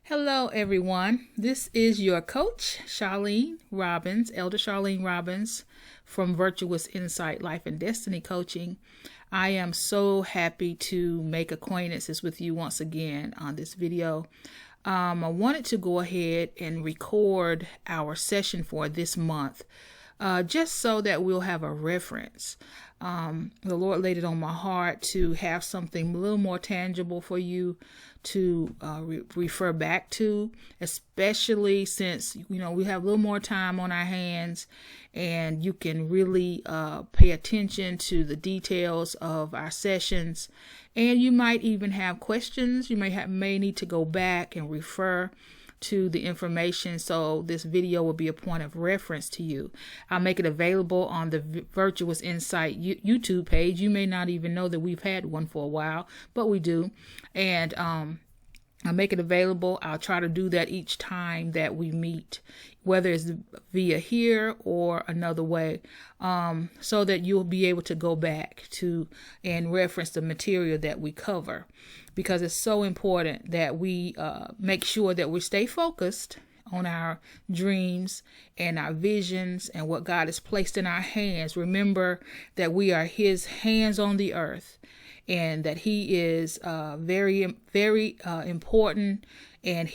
Hello, everyone. This is your coach, Charlene Robbins, Elder Charlene Robbins from Virtuous Insight Life and Destiny Coaching. I am so happy to make acquaintances with you once again on this video. I wanted to go ahead and record our session for this month, just so that we'll have a reference. The Lord laid it on my heart to have something a little more tangible for you to refer back to, especially since, we have a little more time on our hands and you can really pay attention to the details of our sessions. And you might even have questions. You may need to go back and refer to the information, so this video will be a point of reference to you. I'll make it available on the Virtuous Insight YouTube page. You may not even know that we've had one for a while, but we do. And I'll make it available. I'll try to do that each time that we meet, whether it's via here or another way, so that you'll be able to go back to and reference the material that we cover, because it's so important that we make sure that we stay focused on our dreams and our visions and what God has placed in our hands. Remember that we are His hands on the earth, and that He is very, very important. And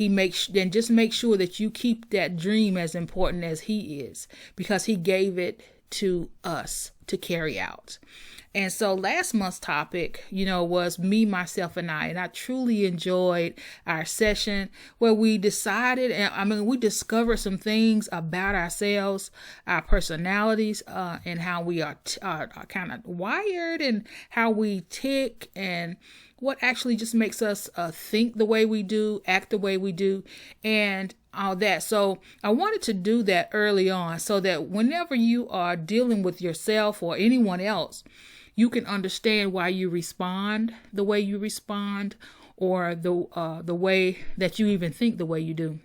just make sure that you keep that dream as important as He is, because He gave it to us to carry out. And so last month's topic, was me, myself, and I. And I truly enjoyed our session where we decided, we discovered some things about ourselves, our personalities, and how we are kind of wired, and how we tick, and what actually just makes us think the way we do, act the way we do, and all that. So I wanted to do that early on, so that whenever you are dealing with yourself or anyone else, you can understand why you respond the way you respond, or the way that you even think the way you do.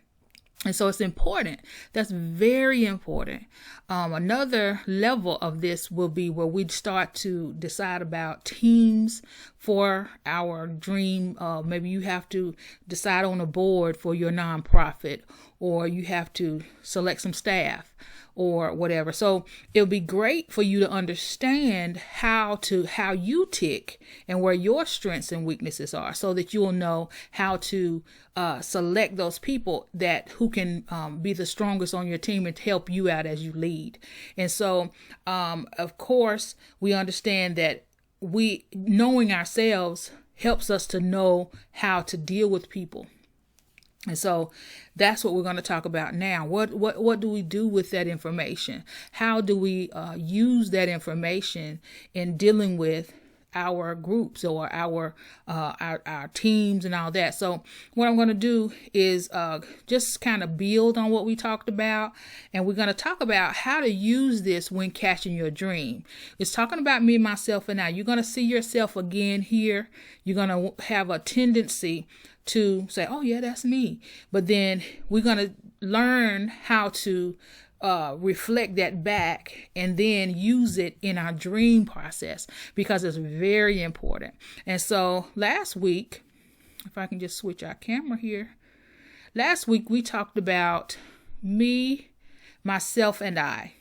And so it's important. That's very important. Another level of this will be where we start to decide about teams for our dream. Maybe you have to decide on a board for your nonprofit, or you have to select some staff or whatever. So it'll be great for you to understand how you tick and where your strengths and weaknesses are, so that you will know how to select those people who can be the strongest on your team and help you out as you lead. And so, of course, we understand that knowing ourselves helps us to know how to deal with people. And so that's what we're going to talk about now. What do we do with that information? How do we use that information in dealing with our groups or our teams and all that? So what I'm going to do is just kind of build on what we talked about, and we're going to talk about how to use this when catching your dream. It's talking about me, myself, and I. You're going to see yourself again here. You're going to have a tendency to say, oh yeah, that's me. But then we're going to learn how to reflect that back and then use it in our dream process, because it's very important. And so last week, if I can just switch our camera here. Last week we talked about me, myself, and I.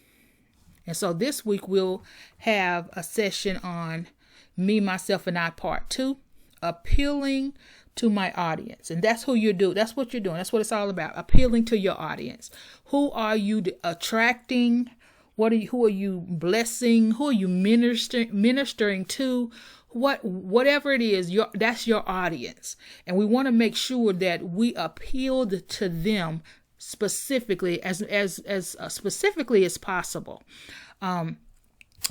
And so this week we'll have a session on me, myself, and I part 2, appealing to my audience. And that's who you do. That's what you're doing. That's what it's all about. Appealing to your audience. Who are you attracting? Who are you blessing? Who are you ministering to? Whatever it is, that's your audience. And we want to make sure that we appealed to them specifically, as specifically as possible. And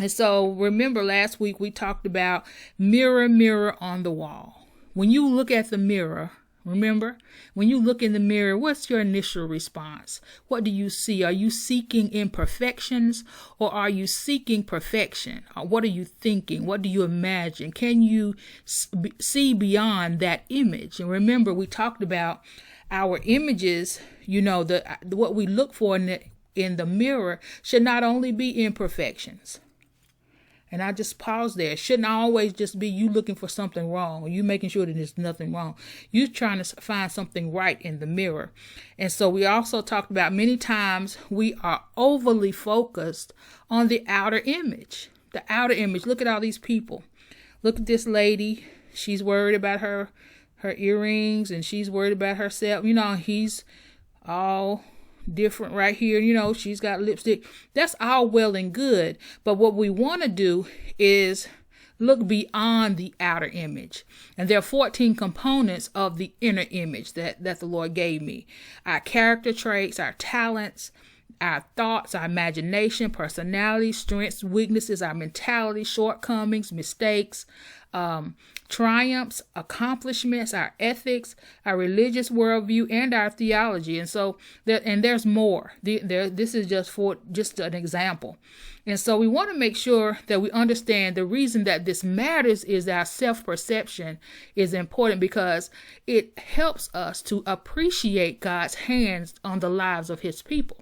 so remember, last week we talked about mirror, mirror on the wall. When you look at the mirror, remember, when you look in the mirror, what's your initial response? What do you see? Are you seeking imperfections, or are you seeking perfection? Or what are you thinking? What do you imagine? Can you see beyond that image? And remember, we talked about our images, what we look for in the mirror should not only be imperfections. And I just pause there. It shouldn't always just be you looking for something wrong or you making sure that there's nothing wrong. You're trying to find something right in the mirror. And so we also talked about many times we are overly focused on the outer image. The outer image. Look at all these people. Look at this lady. She's worried about her earrings, and she's worried about herself. He's all different right here. She's got lipstick. That's all well and good. But what we want to do is look beyond the outer image. And there are 14 components of the inner image that the Lord gave me. Our character traits, our talents, our thoughts, our imagination, personality, strengths, weaknesses, our mentality, shortcomings, mistakes, triumphs, accomplishments, our ethics, our religious worldview, and our theology. And so there's more. This is just an example. And so we want to make sure that we understand the reason that this matters is our self-perception is important, because it helps us to appreciate God's hands on the lives of his people.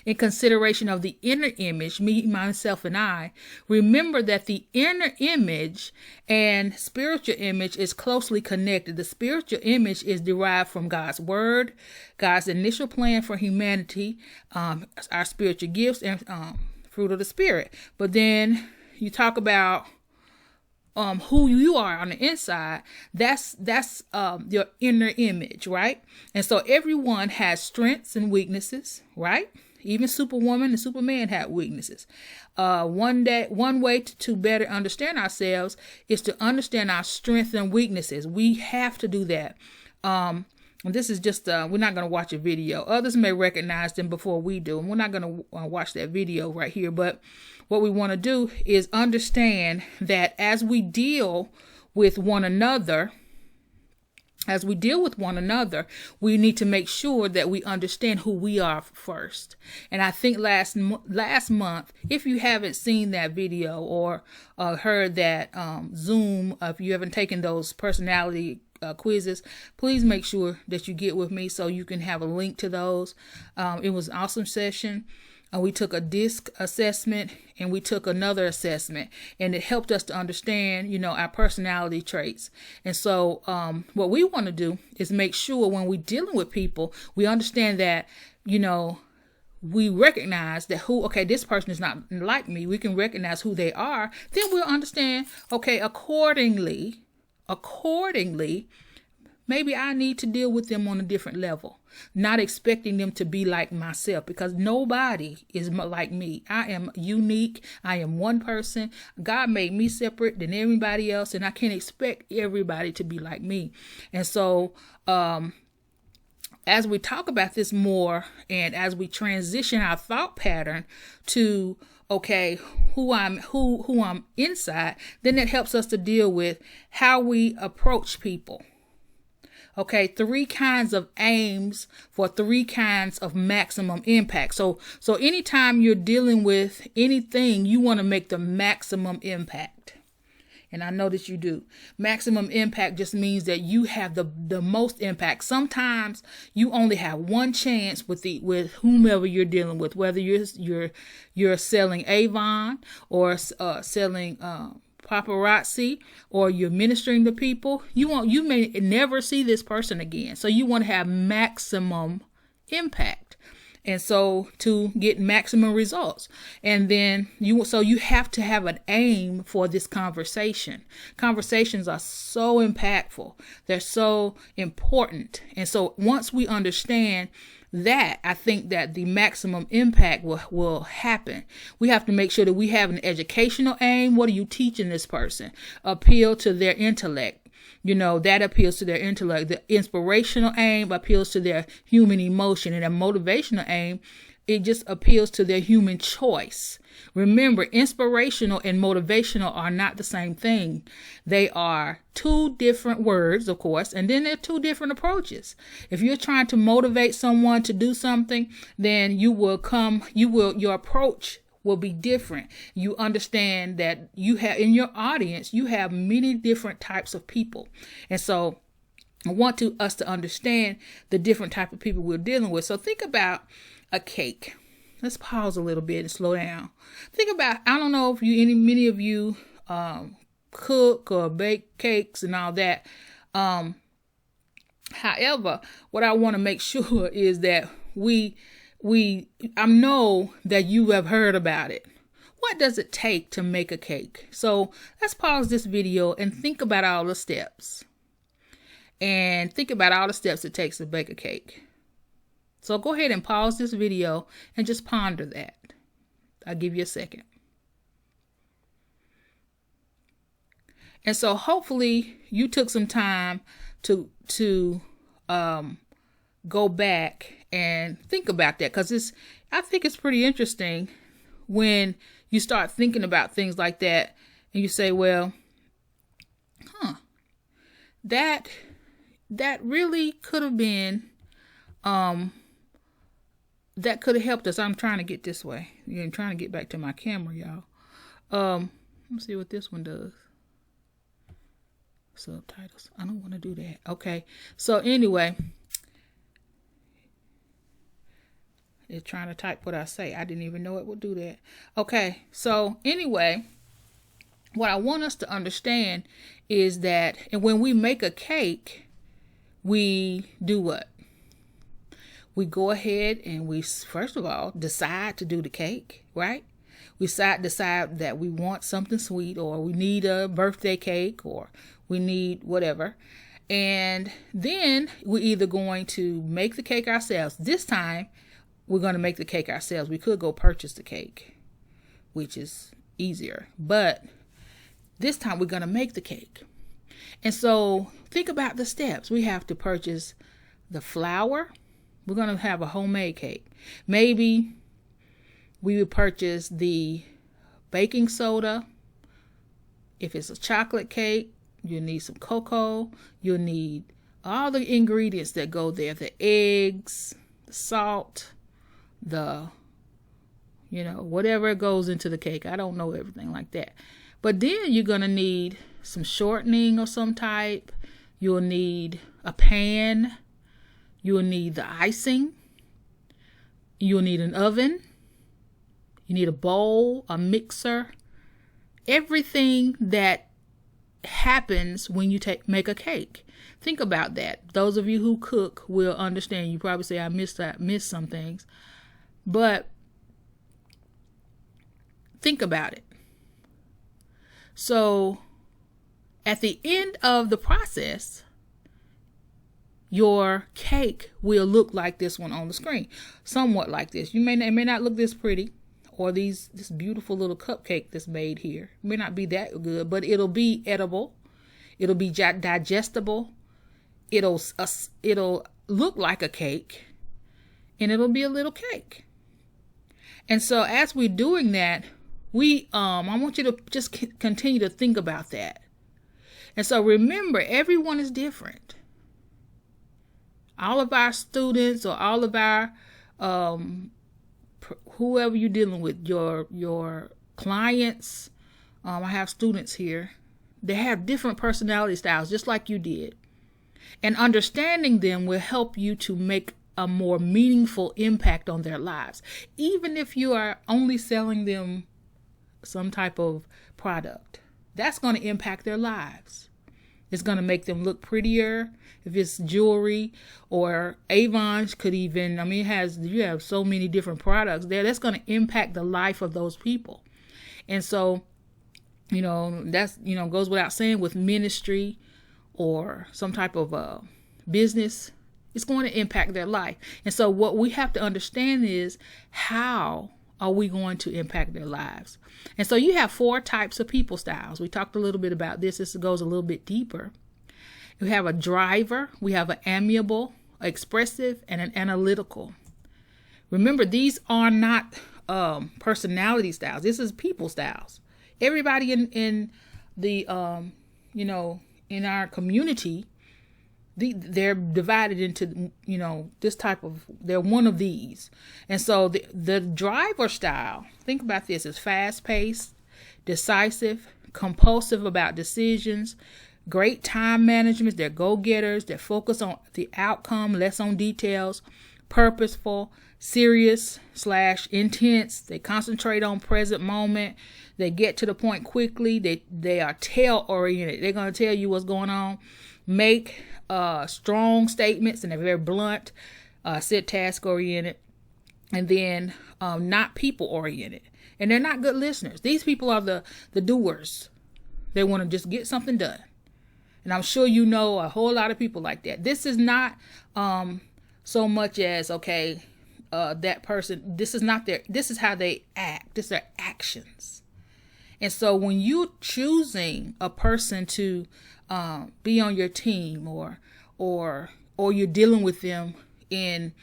In consideration of the inner image, me, myself, and I, remember that the inner image and spiritual image is closely connected. The spiritual image is derived from God's word, God's initial plan for humanity, our spiritual gifts, and fruit of the Spirit. But then you talk about who you are on the inside. That's your inner image, right? And so everyone has strengths and weaknesses, right? Even Superwoman and Superman had weaknesses. One way to better understand ourselves is to understand our strengths and weaknesses. We have to do that. This is just, we're not going to watch a video. Others may recognize them before we do. And we're not going to watch that video right here. But what we want to do is understand that as we deal with one another, we need to make sure that we understand who we are first. And I think last month, if you haven't seen that video or heard that Zoom, if you haven't taken those personality quizzes, please make sure that you get with me so you can have a link to those. It was an awesome session. We took a DISC assessment and we took another assessment, and it helped us to understand, our personality traits. And so what we want to do is make sure when we're dealing with people, we understand that, we recognize that this person is not like me. We can recognize who they are. Then we'll understand, accordingly, maybe I need to deal with them on a different level, not expecting them to be like myself, because nobody is like me. I am unique. I am one person. God made me separate than everybody else, and I can't expect everybody to be like me. And so, as we talk about this more, and as we transition our thought pattern to who I'm inside, then it helps us to deal with how we approach people. 3 kinds of aims for 3 kinds of maximum impact. So anytime you're dealing with anything, you want to make the maximum impact. And I know that you do. Maximum impact just means that you have the most impact. Sometimes you only have one chance with whomever you're dealing with, whether you're selling Avon or selling paparazzi, or you're ministering to people. You may never see this person again. So you want to have maximum impact. And so to get maximum results. And then you have to have an aim for this conversation. Conversations are so impactful. They're so important. And so once we understand that, I think that the maximum impact will happen. We have to make sure that we have an educational aim. What are you teaching this person? Appeal to their intellect. That appeals to their intellect. The inspirational aim appeals to their human emotion, and a motivational aim, it just appeals to their human choice. Remember, inspirational and motivational are not the same thing. They are 2 different words, of course, and then they're 2 different approaches. If you're trying to motivate someone to do something, then your approach will be different. You understand that you have in your audience, you have many different types of people. And so I want us to understand the different type of people we're dealing with. So think about a cake. let's pause a little bit and slow down. Think about, I don't know if many of you cook or bake cakes and all that. However, what I want to make sure is that I know that you have heard about it. What does it take to make a cake? So let's pause this video and think about all the steps. And think about all the steps it takes to bake a cake. So go ahead and pause this video and just ponder that. I'll give you a second. And so hopefully you took some time to go back and think about that, because I think it's pretty interesting when you start thinking about things like that and you say, well, that really could have been, that could have helped us. I'm trying to get this way. I'm trying to get back to my camera, y'all. Let's see what this one does. Subtitles. I don't want to do that. Okay. So anyway, it's trying to type what I say. I didn't even know it would do that. Okay. So anyway, what I want us to understand is that, and when we make a cake, we do what? We go ahead and we, first of all, decide to do the cake, right? We decide that we want something sweet, or we need a birthday cake, or we need whatever. And then we're either going to make the cake ourselves. This time, we're going to make the cake ourselves. We could go purchase the cake, which is easier. But this time, we're going to make the cake. And so think about the steps. We have to purchase the flour. We're going to have a homemade cake. Maybe we would purchase the baking soda. If it's a chocolate cake, you'll need some cocoa. You'll need all the ingredients that go there. The eggs, the salt, whatever goes into the cake. I don't know everything like that. But then you're going to need some shortening of some type. You'll need a pan. You'll need the icing. You'll need an oven. You need a bowl, a mixer. Everything that happens when you make a cake. Think about that. Those of you who cook will understand. You probably say, I missed some things. But think about it. So at the end of the process, your cake will look like this one on the screen. Somewhat like this. It may not look this pretty, or this beautiful little cupcake that's made here. It may not be that good, but it'll be edible. It'll be digestible. It'll look like a cake, and it'll be a little cake. And so as we're doing that, I want you to just continue to think about that. And so remember, everyone is different. All of our students, or all of our whoever you're dealing with, your clients, I have students here. They have different personality styles, just like you did. And understanding them will help you to make a more meaningful impact on their lives. Even if you are only selling them some type of product, that's going to impact their lives. It's going to make them look prettier. If it's jewelry, or Avon's could even, you have so many different products there. That's going to impact the life of those people. And so, that's, goes without saying with ministry or some type of business, it's going to impact their life. And so what we have to understand is, how are we going to impact their lives? And so you have 4 types of people styles. We talked a little bit about this. This goes a little bit deeper. We have a driver, we have an amiable, expressive, and an analytical. Remember, these are not personality styles. This is people styles. Everybody in the in our community, they're divided into this type of. They're one of these, and so the driver style. Think about this: is fast-paced, decisive, compulsive about decisions. Great time management. They're go-getters. They're focused on the outcome, less on details. purposeful, serious / intense. They concentrate on present moment. They get to the point quickly. They are tail oriented. They're going to tell you what's going on. Make strong statements, and they're very blunt. Sit task oriented, and then not people oriented. And they're not good listeners. These people are the doers. They want to just get something done. And I'm sure you know a whole lot of people like that. This is not so much as, okay, that person, this is how they act. This is their actions. And so when you're choosing a person to be on your team, or you're dealing with them in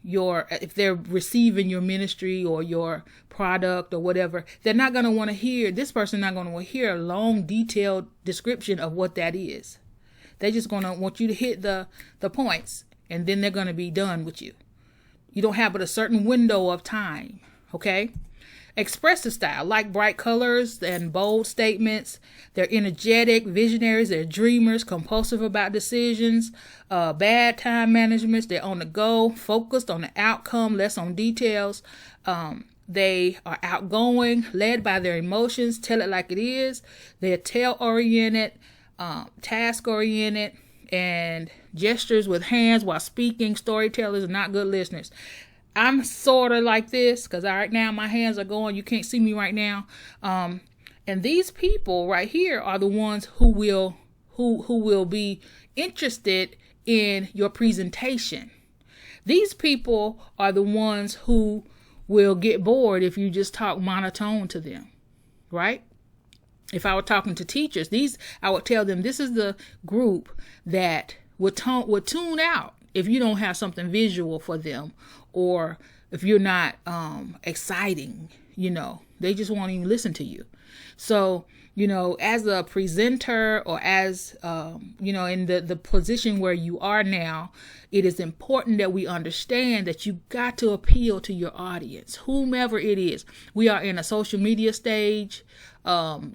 if they're receiving your ministry or your product or whatever, they're not going to want to hear, this person not going to hear a long detailed description of what that is. They're just going to want you to hit the points, and then they're going to be done with you. You don't have but a certain window of time. Okay. Expressive style, like bright colors and bold statements. They're energetic, visionaries. They're dreamers, compulsive about decisions, bad time management. They're on the go, focused on the outcome, less on details. They are outgoing, led by their emotions, tell it like it is. They're tail-oriented, task-oriented, and gestures with hands while speaking. Storytellers are not good listeners. I'm sort of like this because right now my hands are going. You can't see me right now. And these people right here are the ones who will be interested in your presentation. These people are the ones who will get bored if you just talk monotone to them, right? If I were talking to teachers, I would tell them this is the group that would tune out if you don't have something visual for them, or if you're not exciting, they just won't even listen to you. So, as a presenter, or as, in the position where you are now, it is important that we understand that you got to appeal to your audience, whomever it is. We are in a social media stage, in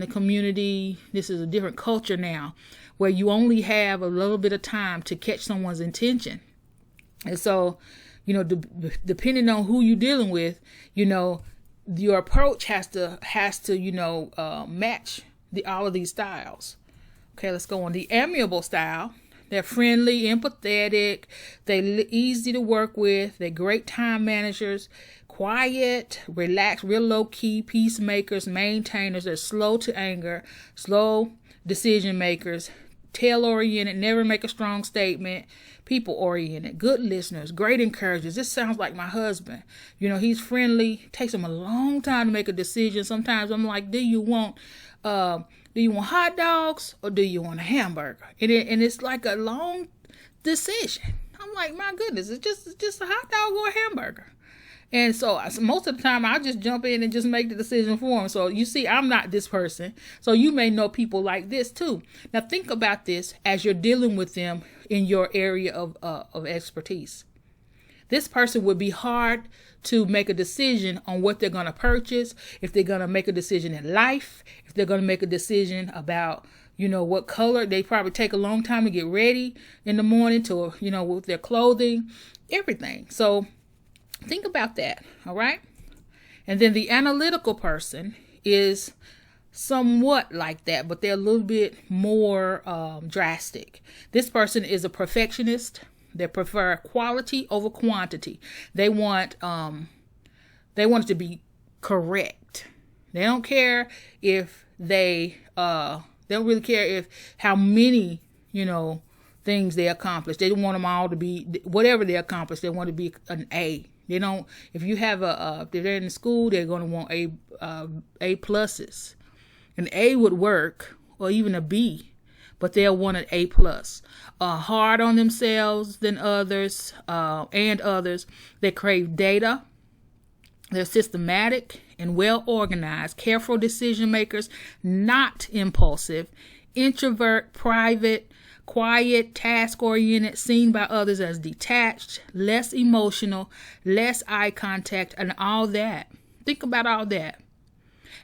the community. This is a different culture now, where you only have a little bit of time to catch someone's attention. And so, depending on who you're dealing with, your approach has to match all of these styles. Okay, let's go on. The amiable style. They're friendly, empathetic. They're easy to work with. They're great time managers. Quiet, relaxed, real low key, peacemakers, maintainers. They're slow to anger, slow decision makers, tail-oriented, never make a strong statement, people-oriented, good listeners, great encouragers. This sounds like my husband. He's friendly, takes him a long time to make a decision. Sometimes I'm like, do you want hot dogs or do you want a hamburger? And it's like a long decision. I'm like, my goodness, it's just a hot dog or a hamburger. And so most of the time I just jump in and just make the decision for him. So you see, I'm not this person. So you may know people like this too. Now think about this as you're dealing with them in your area of expertise. This person would be hard to make a decision on what they're going to purchase, if they're going to make a decision in life, if they're going to make a decision about, what color. They probably take a long time to get ready in the morning to, with their clothing, everything. So think about that, all right? And then the analytical person is somewhat like that, but they're a little bit more drastic. This person is a perfectionist. They prefer quality over quantity. They want it to be correct. They don't care if they don't really care if how many things they accomplish. They want them all to be whatever they accomplish. They want to be an A. They don't. If you have if they're in school, they're going to want A pluses. An A would work, or even a B, but they'll want an A plus. Hard on themselves than others, and others. They crave data. They're systematic and well organized, careful decision makers, not impulsive, introvert, private, quiet, task-oriented, seen by others as detached, less emotional, less eye contact, and all that. Think about all that.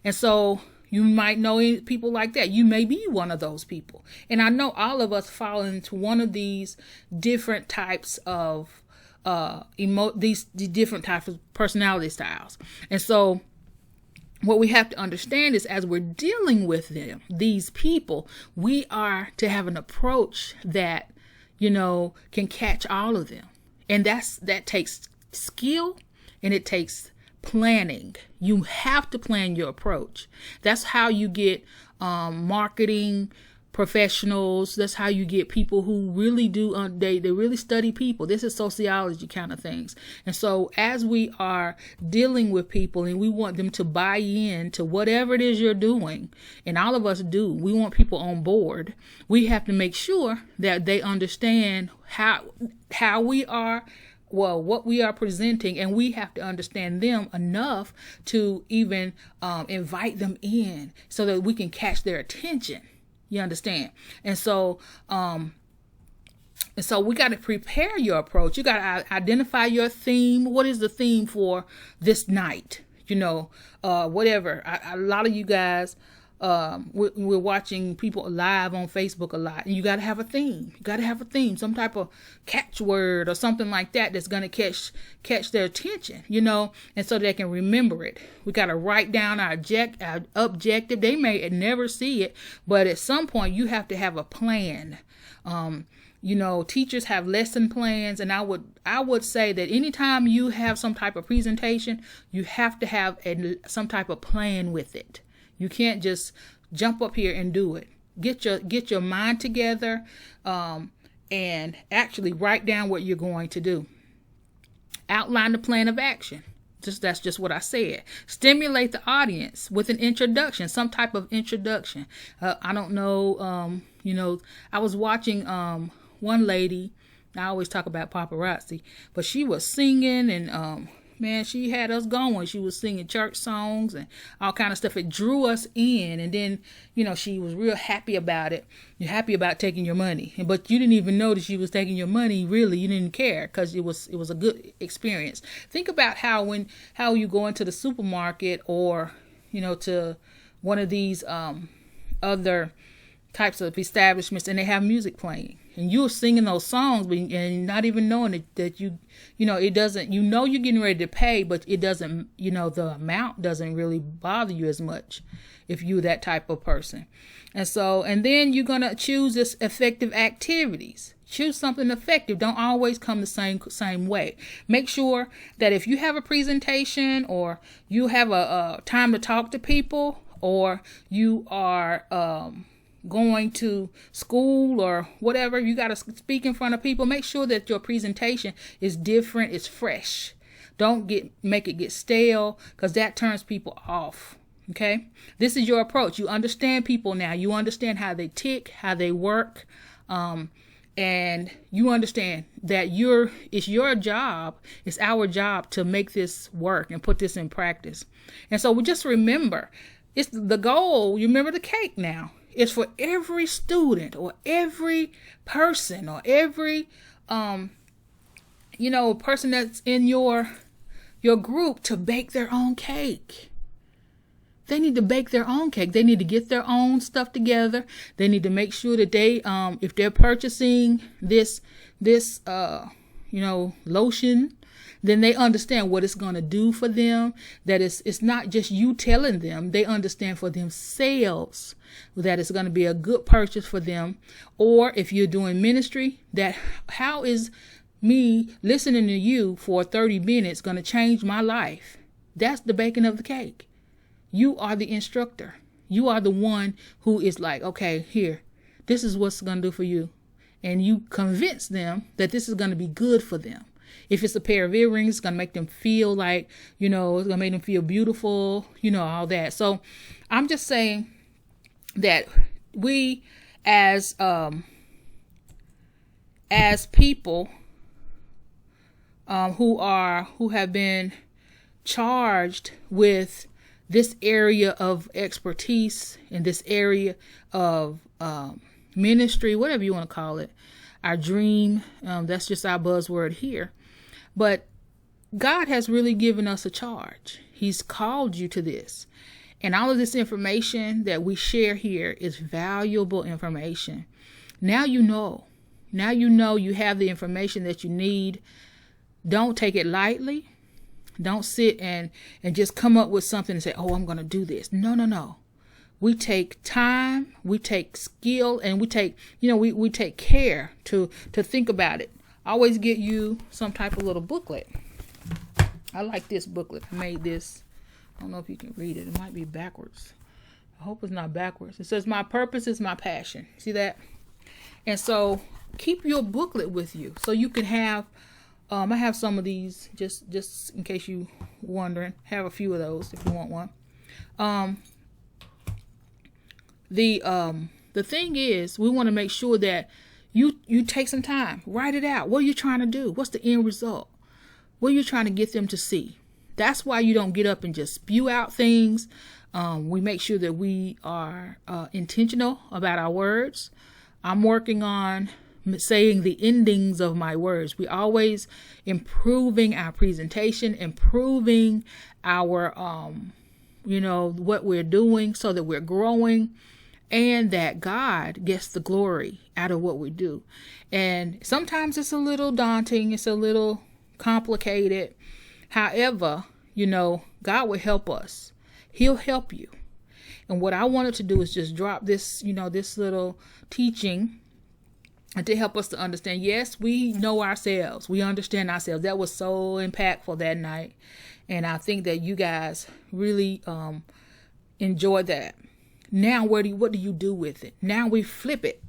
And so you might know people like that. You may be one of those people. And I know all of us fall into one of these different types of these different types of personality styles. And so what we have to understand is, as we're dealing with these people, we are to have an approach that, can catch all of them. And that takes skill, and it takes planning. You have to plan your approach. That's how you get marketing professionals. That's how you get people who really do, they really study people. This is sociology kind of things. And so as we are dealing with people and we want them to buy in to whatever it is you're doing, and all of us do, we want people on board. We have to make sure that they understand how we are, what we are presenting, and we have to understand them enough to even invite them in so that we can catch their attention. You understand? And so we got to prepare your approach. You got to identify your theme. What is the theme for this night? Whatever. A lot of you guys, we're watching people live on Facebook a lot, and you got to have a theme. You got to have a theme, some type of catchword or something like that that's going to catch their attention, and so they can remember it. We got to write down our objective. They may never see it, but at some point you have to have a plan. Teachers have lesson plans, and I would say that anytime you have some type of presentation, you have to have some type of plan with it. You can't just jump up here and do it. Get your mind together, and actually write down what you're going to do. Outline the plan of action. That's just what I said. Stimulate the audience with an introduction, some type of introduction. I don't know. I was watching one lady. I always talk about paparazzi, but she was singing and man, she had us going. She was singing church songs and all kind of stuff. It drew us in. And then, she was real happy about it. You're happy about taking your money. But you didn't even know that she was taking your money. Really, you didn't care because it was a good experience. Think about how you go into the supermarket or, to one of these other types of establishments, and they have music playing. And you're singing those songs, and not even knowing that it doesn't, you're getting ready to pay, but it doesn't, the amount doesn't really bother you as much if you're that type of person. And then you're going to choose this effective activities. Choose something effective. Don't always come the same way. Make sure that if you have a presentation, or you have a time to talk to people, or you are, going to school or whatever, you got to speak in front of people. Make sure that your presentation is different, it's fresh. Don't make it get stale, because that turns people off. Okay, this is your approach. You understand people now. You understand how they tick, how they work, and you understand that it's your job, it's our job to make this work and put this in practice. And so we just remember, it's the goal. You remember the cake now. It's for every student or every person or every, person that's in your group to bake their own cake. They need to bake their own cake. They need to get their own stuff together. They need to make sure that they, if they're purchasing this lotion, then they understand what it's going to do for them, that it's not just you telling them. They understand for themselves that it's going to be a good purchase for them. Or if you're doing ministry, that how is me listening to you for 30 minutes going to change my life? That's the baking of the cake. You are the instructor. You are the one who is like, okay, here, this is what's going to do for you. And you convince them that this is going to be good for them. If it's a pair of earrings, it's going to make them feel like, it's going to make them feel beautiful, all that. So I'm just saying that we as people who have been charged with this area of expertise in this area of ministry, whatever you want to call it, our dream, that's just our buzzword here. But God has really given us a charge. He's called you to this. And all of this information that we share here is valuable information. Now you know. Now you know you have the information that you need Don't take it lightly. Don't sit and just come up with something and say, oh, I'm going to do this. No. We take time, we take skill, and we take, we take care to think about it. Always get you some type of little booklet. I like this booklet. I made this. I don't know if you can read it. It might be backwards. I hope it's not backwards. It says, my purpose is my passion. See that? And so keep your booklet with you so you can have, I have some of these just in case you wondering. Have a few of those if you want one. The thing is, we want to make sure that you take some time, write it out. What are you trying to do? What's the end result? What are you trying to get them to see? That's why you don't get up and just spew out things. We make sure that we are intentional about our words. I'm working on saying the endings of my words. We always improving our presentation, improving our, what we're doing so that we're growing and that God gets the glory out of what we do. And sometimes it's a little daunting. It's a little complicated. However, God will help us. He'll help you. And what I wanted to do is just drop this, this little teaching and to help us to understand, yes, we know ourselves. We understand ourselves. That was so impactful that night. And I think that you guys really enjoyed that. Now, what do you do with it? Now we flip it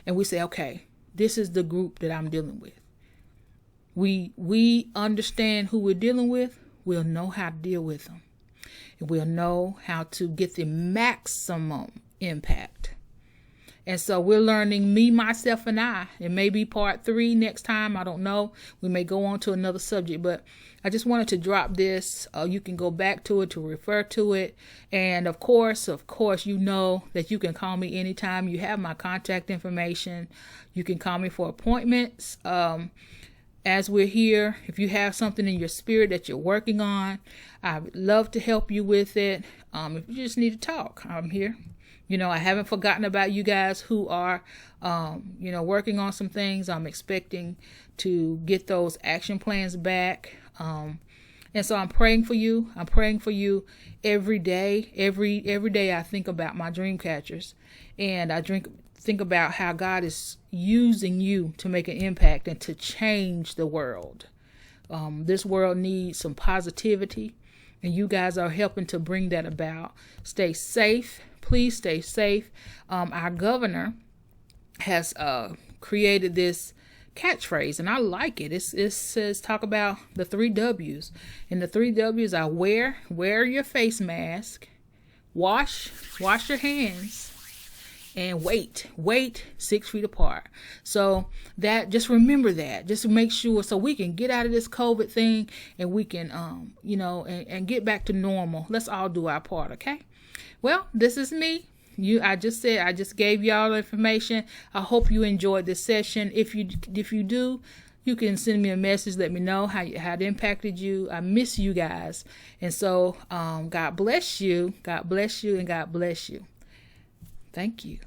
and we say, okay, this is the group that I'm dealing with. We understand who we're dealing with. We'll know how to deal with them. And we'll know how to get the maximum impact. And so we're learning me, myself, and I. It may be part 3 next time. I don't know. We may go on to another subject, but I just wanted to drop this. You can go back to it to refer to it. And of course, you know that you can call me anytime. You have my contact information. You can call me for appointments. As we're here, if you have something in your spirit that you're working on, I would love to help you with it. If you just need to talk, I'm here. I haven't forgotten about you guys who are, working on some things. I'm expecting to get those action plans back. And so I'm praying for you. I'm praying for you every day. Every day I think about my dream catchers, and I think about how God is using you to make an impact and to change the world. This world needs some positivity, and you guys are helping to bring that about. Stay safe. Please stay safe. Our governor has created this catchphrase, and I like it. It says, talk about the 3 W's. And the 3 W's are wear your face mask, wash your hands, and wait 6 feet apart. So that, just remember that, just to make sure, so we can get out of this COVID thing and we can, and get back to normal. Let's all do our part. Okay. Well, this is me. I just gave y'all the information. I hope you enjoyed this session. If you do, you can send me a message. Let me know how it impacted you. I miss you guys. And so, God bless you. God bless you, and God bless you. Thank you.